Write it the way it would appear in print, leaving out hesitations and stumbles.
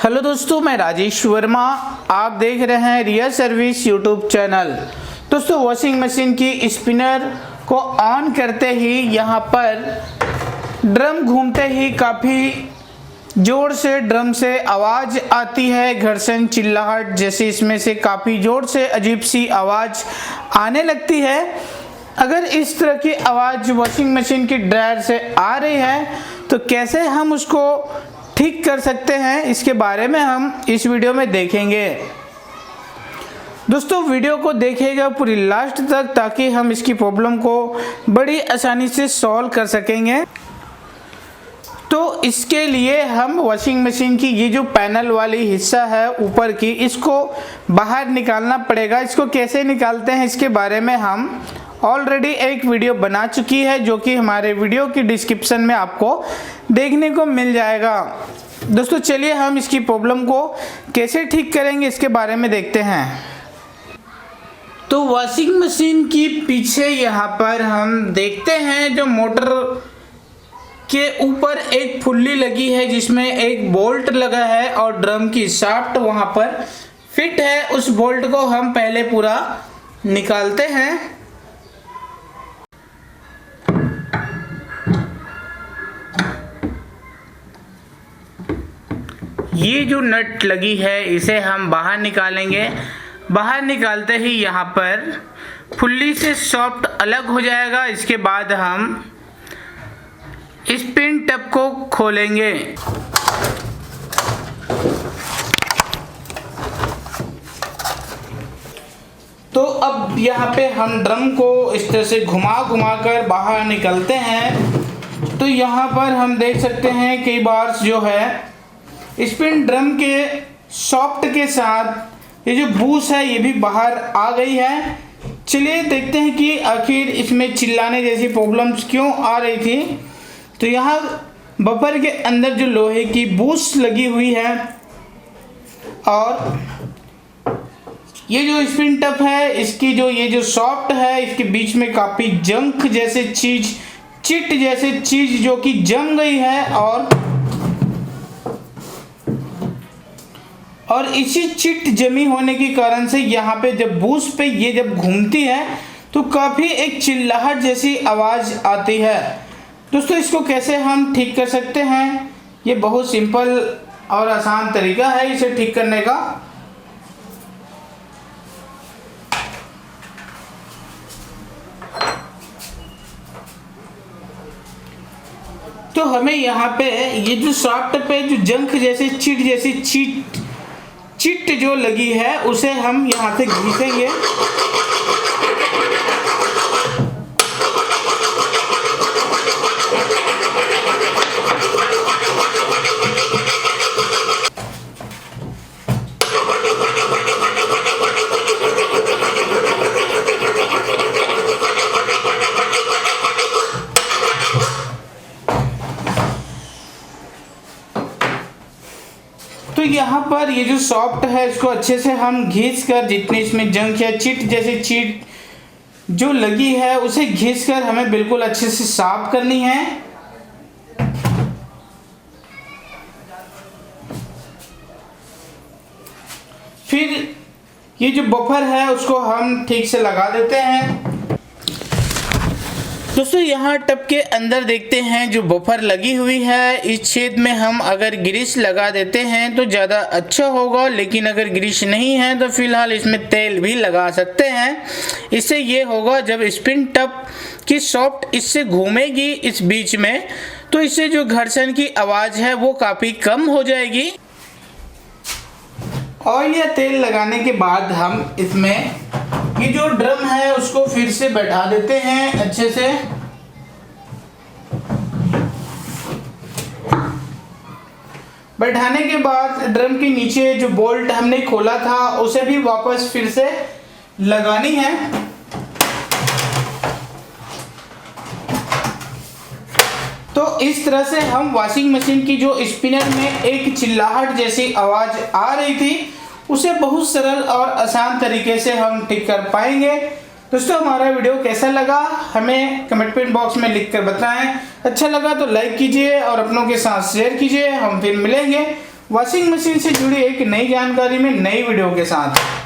Hello दोस्तों, मैं राजेश वर्मा। आप देख रहे हैं रियल सर्विस यूट्यूब चैनल। दोस्तों, वॉशिंग मशीन की स्पिनर को ऑन करते ही यहाँ पर ड्रम घूमते ही काफ़ी ज़ोर से ड्रम से आवाज़ आती है, घर्षण चिल्लाहट जैसे इसमें से काफ़ी ज़ोर से अजीब सी आवाज़ आने लगती है। अगर इस तरह की आवाज़ वॉशिंग मशीन की ड्रायर से आ रही है तो कैसे हम उसको ठीक कर सकते हैं, इसके बारे में हम इस वीडियो में देखेंगे। दोस्तों, वीडियो को देखिएगा पूरी लास्ट तक ताकि हम इसकी प्रॉब्लम को बड़ी आसानी से सॉल्व कर सकेंगे। तो इसके लिए हम वॉशिंग मशीन की ये जो पैनल वाली हिस्सा है ऊपर की, इसको बाहर निकालना पड़ेगा। इसको कैसे निकालते हैं इसके बारे में हम ऑलरेडी एक वीडियो बना चुकी है, जो कि हमारे वीडियो की डिस्क्रिप्शन में आपको देखने को मिल जाएगा। दोस्तों, चलिए हम इसकी प्रॉब्लम को कैसे ठीक करेंगे इसके बारे में देखते हैं। तो वॉशिंग मशीन की पीछे यहाँ पर हम देखते हैं जो मोटर के ऊपर एक फुल्ली लगी है जिसमें एक बोल्ट लगा है और ड्रम की शाफ्ट वहाँ पर फिट है। उस बोल्ट को हम पहले पूरा निकालते हैं। ये जो नट लगी है इसे हम बाहर निकालेंगे। बाहर निकालते ही यहाँ पर फुल्ली से सॉफ्ट अलग हो जाएगा। इसके बाद हम स्पिन टब को खोलेंगे। तो अब यहाँ पे हम ड्रम को इस तरह से घुमा घुमा कर बाहर निकलते हैं। तो यहाँ पर हम देख सकते हैं कई बार जो है स्पिन ड्रम के सॉफ्ट के साथ ये जो बूस है ये भी बाहर आ गई है। चलिए देखते हैं कि आखिर इसमें चिल्लाने जैसी प्रॉब्लम्स क्यों आ रही थी। तो यहाँ बफर के अंदर जो लोहे की बूस लगी हुई है और ये जो स्पिन टप है इसकी जो ये जो सॉफ्ट है इसके बीच में काफ़ी जंक जैसे चीज, चिट जैसे चीज जो कि जम गई है और इसी चिट जमी होने के कारण से यहाँ पे जब बूस पे ये जब घूमती है तो काफ़ी एक चिल्लाहट जैसी आवाज़ आती है। दोस्तों, इसको कैसे हम ठीक कर सकते हैं, ये बहुत सिंपल और आसान तरीका है इसे ठीक करने का। तो हमें यहाँ पे ये जो सॉफ्ट पे जो जंक जैसे चिट जैसी चिट जो लगी है उसे हम यहाँ से घिसेंगे। तो यहाँ पर ये जो सॉफ्ट है इसको अच्छे से हम घिस कर जितनी इसमें जंक या चिट जैसी चिट जो लगी है उसे घिस कर हमें बिल्कुल अच्छे से साफ करनी है। फिर ये जो बफर है उसको हम ठीक से लगा देते हैं। दोस्तों, यहाँ टब के अंदर देखते हैं जो बफर लगी हुई है इस छेद में हम अगर ग्रीस लगा देते हैं तो ज़्यादा अच्छा होगा, लेकिन अगर ग्रीस नहीं है तो फिलहाल इसमें तेल भी लगा सकते हैं। इससे ये होगा जब स्पिन टब की सॉफ्ट इससे घूमेगी इस बीच में तो इससे जो घर्षण की आवाज़ है वो काफ़ी कम हो जाएगी। ऑयल या तेल लगाने के बाद हम इसमें ये जो ड्रम है उसको फिर से बैठा देते हैं अच्छे से। बैठाने के बाद ड्रम के नीचे जो बोल्ट हमने खोला था उसे भी वापस फिर से लगानी है। तो इस तरह से हम वॉशिंग मशीन की जो स्पिनर में एक चिल्लाहट जैसी आवाज आ रही थी उसे बहुत सरल और आसान तरीके से हम ठीक कर पाएंगे। दोस्तों, हमारा वीडियो कैसा लगा हमें कमेंट बॉक्स में लिखकर बताएं। अच्छा लगा तो लाइक कीजिए और अपनों के साथ शेयर कीजिए। हम फिर मिलेंगे वॉशिंग मशीन से जुड़ी एक नई जानकारी में नई वीडियो के साथ।